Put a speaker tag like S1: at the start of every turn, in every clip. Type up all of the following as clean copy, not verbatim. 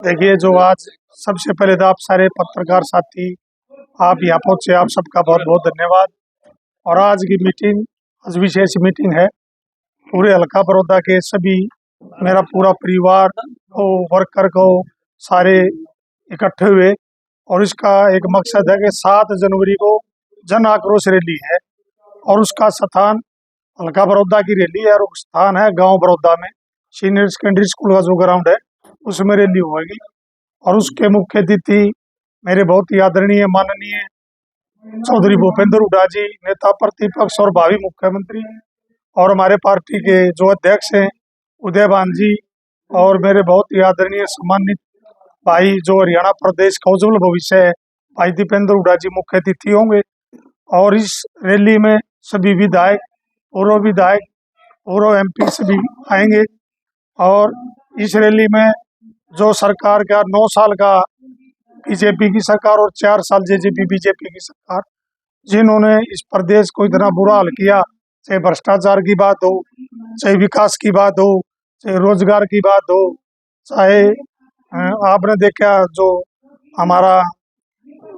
S1: देखिए, जो आज सबसे पहले तो आप सारे पत्रकार साथी आप यहाँ पहुंचे, आप सबका बहुत बहुत धन्यवाद। और आज की मीटिंग आज विशेष मीटिंग है। पूरे हल्का बड़ौदा के सभी, मेरा पूरा परिवार को, वर्कर को, सारे इकट्ठे हुए। और इसका एक मकसद है कि 7 जनवरी को जन आक्रोश रैली है और उसका स्थान हल्का बड़ौदा की रैली है और स्थान है गांव बड़ौदा में, सीनियर सेकेंडरी स्कूल का जो ग्राउंड है उसमें रैली होगी। और उसके मुख्य अतिथि मेरे बहुत ही आदरणीय माननीय चौधरी भूपेंद्र हुड्डा जी, नेता प्रतिपक्ष और भावी मुख्यमंत्री, और हमारे पार्टी के जो अध्यक्ष हैं उदयभान जी, और मेरे बहुत ही आदरणीय सम्मानित भाई जो हरियाणा प्रदेश का उज्जवल भविष्य है भाई दीपेंद्र हुड्डा जी मुख्य अतिथि होंगे। और इस रैली में सभी विधायक, पूर्व एमपी सभी आएंगे। और इस रैली में जो सरकार का 9 साल का बीजेपी की सरकार और 4 साल जेजेपी बीजेपी की सरकार, जिन्होंने इस प्रदेश को इतना बुरा हाल किया, चाहे भ्रष्टाचार की बात हो, चाहे विकास की बात हो, चाहे रोजगार की बात हो, चाहे आपने देखा जो हमारा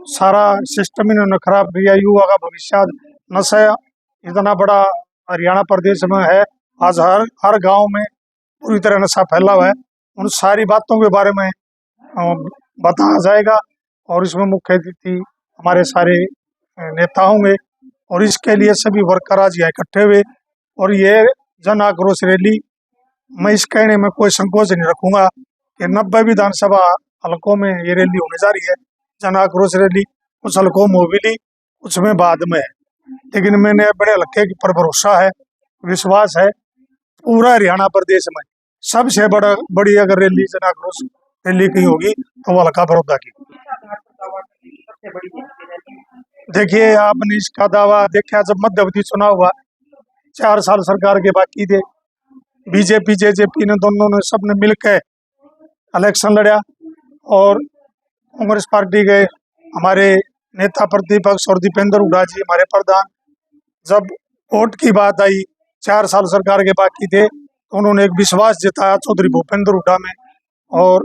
S1: सारा सिस्टम इन्होंने खराब किया, युवा का भविष्य नशा इतना बड़ा हरियाणा प्रदेश में है। आज हर गांव में पूरी तरह नशा फैला हुआ है। उन सारी बातों के बारे में बताया जाएगा और इसमें मुख्य अतिथि हमारे सारे नेता होंगे। और इसके लिए सभी वर्कर आज यहाँ इकट्ठे हुए। और ये जन आक्रोश रैली, मैं इस कहने में कोई संकोच नहीं रखूंगा कि 90 विधानसभा हलकों में ये रैली होने जा रही है। जन आक्रोश रैली कुछ हलकों में भी ली, कुछ में बाद में है, लेकिन मैंने बड़े हल्के पर भरोसा है, विश्वास है पूरा हरियाणा प्रदेश में सबसे बड़ी अगर रैली जन आक्रोश रैली की होगी तो वो हल्का बड़ौदा की। देखिए, आपने इसका दावा देखा जब मध्यावधि चुनाव हुआ, 4 साल सरकार के बाकी थे, बीजेपी जेजेपी ने दोनों ने सबने मिलकर इलेक्शन लड़ा और कांग्रेस पार्टी के हमारे नेता प्रतिपक्ष और दीपेंद्र हुड्डा जी हमारे प्रधान, जब वोट की बात आई 4 साल सरकार के बाकी थे तो उन्होंने एक विश्वास जताया चौधरी भूपेंद्र हुड्डा में और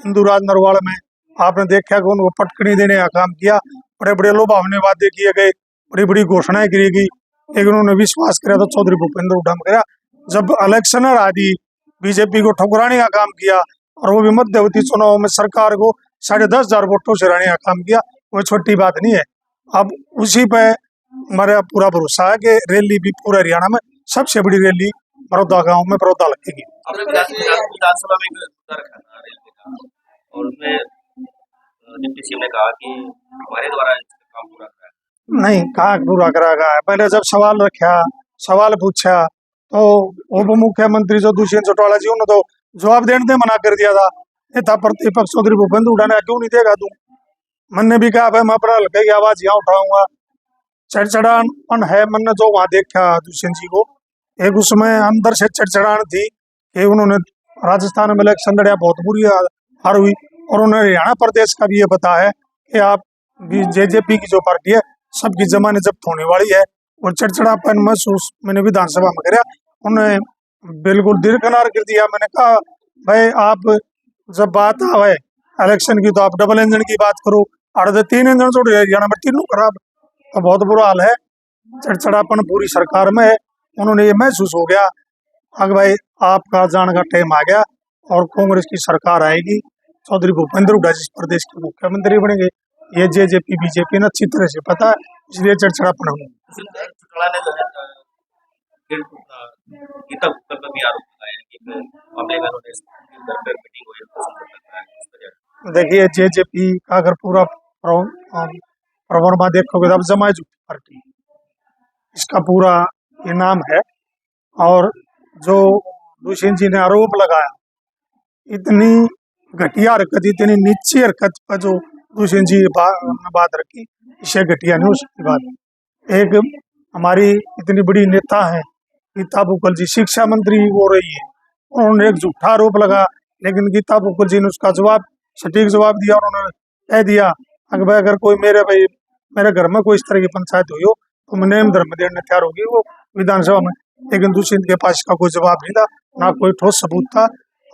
S1: हिंदूराज नरवाल में। आपने देखा कि उनको पटकनी देने का काम किया, बड़े बड़े लुभावने वादे किए गए, बड़ी बड़ी घोषणाएं की गई, लेकिन उन्होंने विश्वास किया तो चौधरी भूपेंद्र हुड्डा में किया। जब इलेक्शन आदि बीजेपी को ठुकराने का काम किया और वो भी मध्यावधि चुनाव में सरकार को 10,500 वोटों से हराने का काम किया, वो छोटी बात नहीं है। अब उसी पे हमारा पूरा भरोसा है कि रैली भी पूरा हरियाणा में सबसे बड़ी रैली बड़ौदा गांव में बड़ौदा लगेगी।
S2: विधानसभा में मुद्दा रखा था रेलवे का और उसमें डिप्टी सीएम ने कहा कि हमारे द्वारा इसका काम पूरा करा
S1: नहीं, कहाँ पूरा करा गया है। पहले जब सवाल रखा, सवाल पूछा तो उप मुख्यमंत्री जो दुष्यंत चौटाला जी उन्होंने तो जवाब देने से मना कर दिया था। नेता प्रतिपक्ष चौधरी भूपेंद्र हुड्डा ने क्यों नहीं देगा तू, मैंने भी कहा भाई मैं अपना हल्के की आवाज यहाँ उठाऊंगा। चढ़चढ़ापन है, मैंने जो वहां देखा दुष्यंत जी को, एक उसमें अंदर से चढ़चढ़ान थी कि उन्होंने राजस्थान में इलेक्शन लड़ा, बहुत बुरी हार हुई, और उन्होंने हरियाणा प्रदेश का भी ये बताया है कि आप जेजेपी की जो पार्टी है सबकी जमानत जब्त होने वाली है। और चढ़चढ़ापन महसूस मैंने विधानसभा में कराया, उन्होंने बिल्कुल दीर्घनार कर दिया। मैंने कहा भाई आप जब बात आवे इलेक्शन की तो आप डबल इंजन की बात करो, 3 इंजन जोड़ हरियाणा में, तीनों खराब, तो बहुत बुरा हाल है। चढ़चढ़ापन पूरी सरकार में है। उन्होंने ये महसूस हो गया अगर भाई आपका जान का टाइम आ गया और कांग्रेस की सरकार आएगी, चौधरी भूपेंद्र हुड्डा जिस प्रदेश के मुख्यमंत्री बनेंगे, ये जेजेपी बीजेपी ने अच्छी तरह से पता है, इसलिए चढ़चढ़ापन होगा। देखिए, जेजेपी का अगर पूरा प्रवरमा देखोगे तो जमाई झूठी पार्टी इसका पूरा ये नाम है। और जो दुष्यंत जी ने आरोप लगाया, इतनी घटिया हरकत, इतनी नीची हरकत पर जो दुष्यंत जी ने बात रखी, इससे घटिया नहीं हो सकती बात। एक हमारी इतनी बड़ी नेता है गीता बुकल जी, शिक्षा मंत्री हो रही है, उन्होंने एक झूठा आरोप लगा, लेकिन गीता बुकल जी ने उसका जवाब सटीक जवाब दिया। उन्होंने कह दिया अगर कोई मेरे घर में कोई इस तरह की पंचायत हुई हो तो मैं नेम धर्म देने तैयार होगी वो विधानसभा में। लेकिन दुष्यंत के पास का कोई जवाब नहीं था, ना कोई ठोस सबूत था।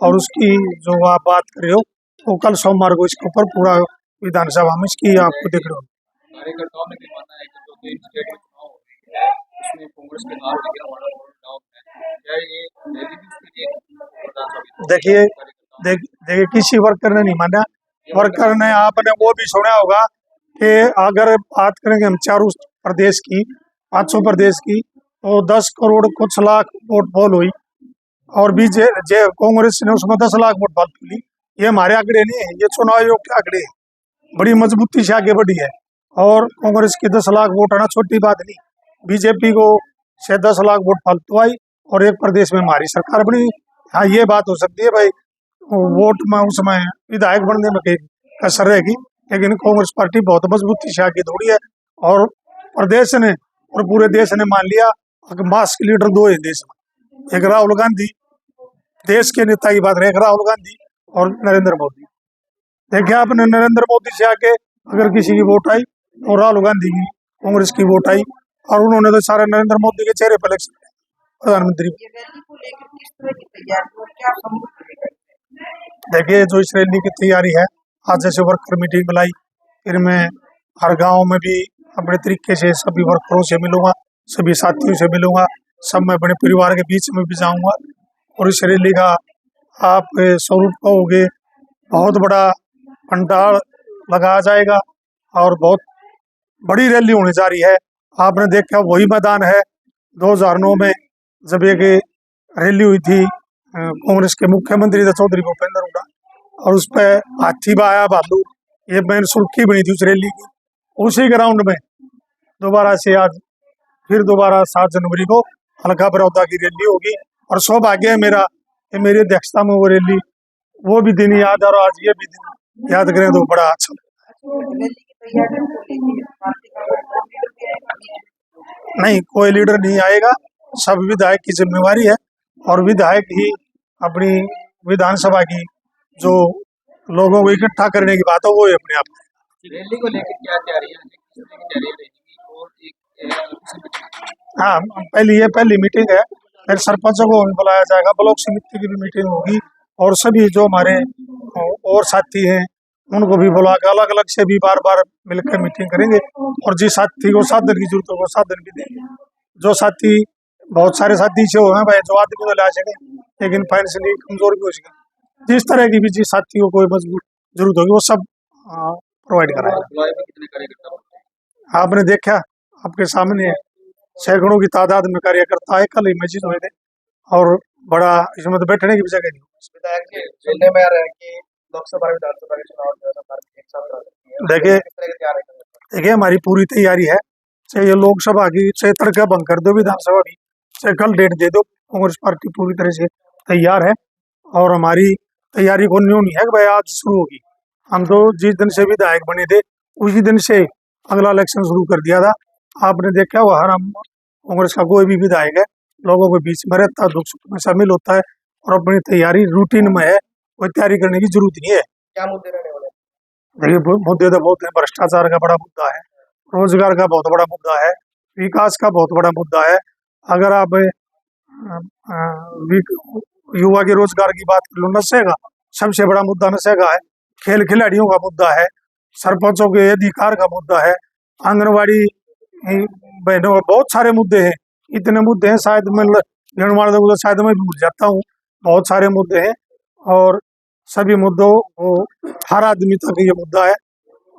S1: और उसकी जो आप बात कर रहे हो तो कल सोमवार को इसके ऊपर पूरा विधानसभा में इसकी आपको दिख रहा हूँ।
S3: कार्यकर्ताओं में भी मानना है कि जो 3 स्टेट में चुनाव हो रही है उसमें कांग्रेस के हार लेकिन हमारा गाँव है, क्या ये रैली भी उसके लिए प्रधान साबित होगी?
S1: देखिए
S3: कार्यकर्ताओं
S1: देखिए किसी वर्कर ने नहीं माना। वर्कर ने आपने वो भी सुना होगा कि अगर बात करेंगे हम चारों प्रदेश की 500 प्रदेश की तो 10 करोड़ कुछ लाख वोट पोल हुई और बीजे कांग्रेस ने उसमें 10 लाख वोट फालतू ली। ये हमारे आंकड़े नहीं है, ये चुनाव आयोग के आंकड़े हैं। बड़ी मजबूती से आगे बढ़ी है और कांग्रेस की 10 लाख वोट आना छोटी बात नहीं। बीजेपी को से 10 लाख वोट फालतू आई और एक प्रदेश में हमारी सरकार बनी। हाँ ये बात हो सकती है भाई वोट में उसमें विधायक बनने में कहीं कसर रहेगी, लेकिन कांग्रेस पार्टी बहुत मजबूती से आगे दौड़ी है और प्रदेश ने और पूरे देश ने मान लिया कि मास के लीडर दो है देश में, एक राहुल गांधी, देश के नेता की बात रहे, एक राहुल गांधी और नरेंद्र मोदी। देखिए आपने नरेंद्र मोदी से आके अगर किसी की वोट आई तो राहुल गांधी की कांग्रेस की वोट आई और उन्होंने तो सारे नरेंद्र मोदी के चेहरे पर इलेक्शन प्रधानमंत्री।
S4: ये रैली को लेकर किस तरह की तैयारी और क्या समूह लेकर?
S1: देखिए जो इस रैली की तैयारी है, आज जैसे वर्कर मीटिंग बुलाई, फिर मैं हर गांव में भी अपने तरीके से सभी वर्करों से मिलूंगा, सभी साथियों से मिलूंगा, सब मैं अपने परिवार के बीच में भी जाऊंगा और इस रैली का आप स्वरूप कहोगे बहुत बड़ा पंडाल लगाया जाएगा और बहुत बड़ी रैली होने जा रही है। आपने देखा वही मैदान है 2009 में जब एक रैली हुई थी कांग्रेस के मुख्यमंत्री थे चौधरी भूपेंद्र हुड्डा और उस पर हाथी आया भालू, ये मेन सुर्खी बनी थी उस रैली की। उसी ग्राउंड में दोबारा से आज फिर दोबारा 7 जनवरी को हल्का बरौदा की रैली होगी और सौभाग्य है मेरा कि मेरी अध्यक्षता में वो रैली वो भी दिन याद है और आज ये भी दिन याद करें तो बड़ा अच्छा लगता
S4: रैली की तैयारियों को लेकर पार्टी का कोई लीडर भी आएगा?
S1: है। नहीं कोई लीडर नहीं आएगा, सब विधायक की जिम्मेवारी है और विधायक ही अपनी विधानसभा की जो लोगों को इकट्ठा करने की बात है वो ही अपने आप
S3: रैली को लेकर क्या तैयारियां हैं, किस तरह की तैयारियां रहेगी और एक
S1: हाँ पहली मीटिंग है, फिर सरपंचों को भी बुलाया जाएगा, ब्लॉक समिति की भी मीटिंग होगी और सभी जो हमारे और साथी हैं उनको भी बुला के अलग अलग से भी बार बार मिलकर मीटिंग करेंगे और जिस साथी को साधन की जरूरत हो वो साधन भी देंगे। जो साथी बहुत सारे साथी से हो भाई जो आदमी तो ला सके लेकिन फाइनेंशियली कमजोर भी हो सके, जिस तरह की भी जिस साथी को कोई मजबूत जरूरत होगी वो सब प्रोवाइड कराएगा।
S3: बुलाए में कितने कार्यकर्ता होते हैं?
S1: आपने देखा आपके सामने सैकड़ों की तादाद में कार्यकर्ता है, कल ही मैसेज हुए थे और बड़ा इसमें तो बैठने की भी जगह नहीं।
S3: विधायक जी सुनने में आ रहा है कि लोकसभा विधानसभा के चुनाव जो है सरकार एक साथ करा सकती है,
S1: देखिए
S3: किस तरह की तैयारी कर रहे हैं?
S1: देखिए हमारी पूरी तैयारी है, चाहे ये लोकसभा की चाहे तड़का बंद कर दो, विधानसभा भी चाहे कल डेट दे दो, कांग्रेस पार्टी पूरी तरह से तैयार है और हमारी तैयारी को न्यू नहीं है कि भाई आज शुरू होगी। हम तो जिस दिन से विधायक बने थे उसी दिन से अगला इलेक्शन शुरू कर दिया था। आपने देखा वो हर हम कांग्रेस का कोई भी विधायक है लोगों के बीच में रहता है, दुख सुख में शामिल होता है और अपनी तैयारी रूटीन में है, कोई तैयारी करने की जरूरत नहीं है।
S3: क्या मुद्दे रहने वाले हैं?
S1: देखिए मुद्दे तो बहुत है, भ्रष्टाचार का बड़ा मुद्दा है, रोजगार का बहुत बड़ा मुद्दा है, विकास का बहुत बड़ा मुद्दा है। अगर आप युवा के रोजगार की बात कर लो, नशे का सबसे बड़ा मुद्दा नशे का है, खेल खिलाड़ियों का मुद्दा है, सरपंचों के अधिकार का मुद्दा है, आंगनबाड़ी बहनों का बहुत सारे मुद्दे हैं। इतने मुद्दे हैं शायद मैं गिनवाड़ दूं तो शायद मैं भूल जाता हूँ, बहुत सारे मुद्दे हैं और सभी मुद्दों को हर आदमी तक ये मुद्दा है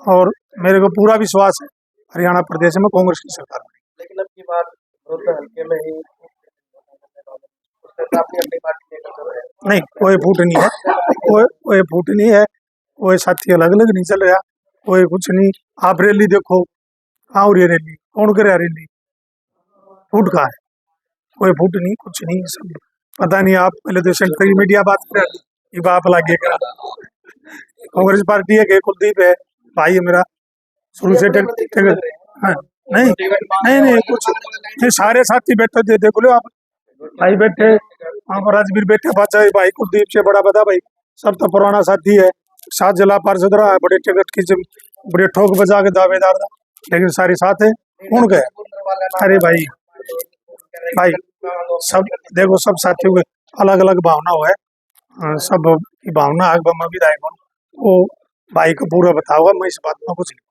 S1: और मेरे को पूरा विश्वास है हरियाणा प्रदेश में कांग्रेस की सरकार है।
S3: लेकिन अब की बार विरोध हल्के में ही अपनी पार्टी लेकर चल रहे हैं।
S1: नहीं कोई फूट नहीं है, कोई फूट नहीं है, कोई साथी अलग अलग नहीं चल रहा, कोई कुछ नहीं। आप रैली देखो कहाँ हो रही है रैली, कौन करे रैली, फूट कहाँ है, कोई फूट नहीं, कुछ नहीं, सब पता नहीं। आप पहले तो सेंट्रल मीडिया बात कर ये बाप लागे करा कांग्रेस पार्टी है कि कुलदीप है भाई है मेरा शुरू से हाँ, नहीं कुछ नहीं, सारे साथी बैठे थे देख लो आप, भाई बैठे वहाँ पर राजवीर बैठे बाचा भाई कुलदीप से बड़ा बता भाई, सब तो पुराना साथी है, 7 जिला पार्षद रहा है, बड़े टिकट की बड़े ठोक बजा के दावेदार था, लेकिन सारे साथ है कौन गए। अरे भाई सब देखो सब साथियों के अलग अलग भावना हो है, सब की भावना विधायक वो भाई को पूरा बताऊंगा, मैं इस बात में कुछ नहीं।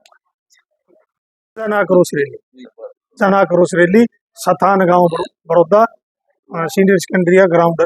S1: जन आक्रोश रैली, जन आक्रोश रैली, सथान गांव बड़ौदा, सीनियर सेकेंडरी ग्राउंड।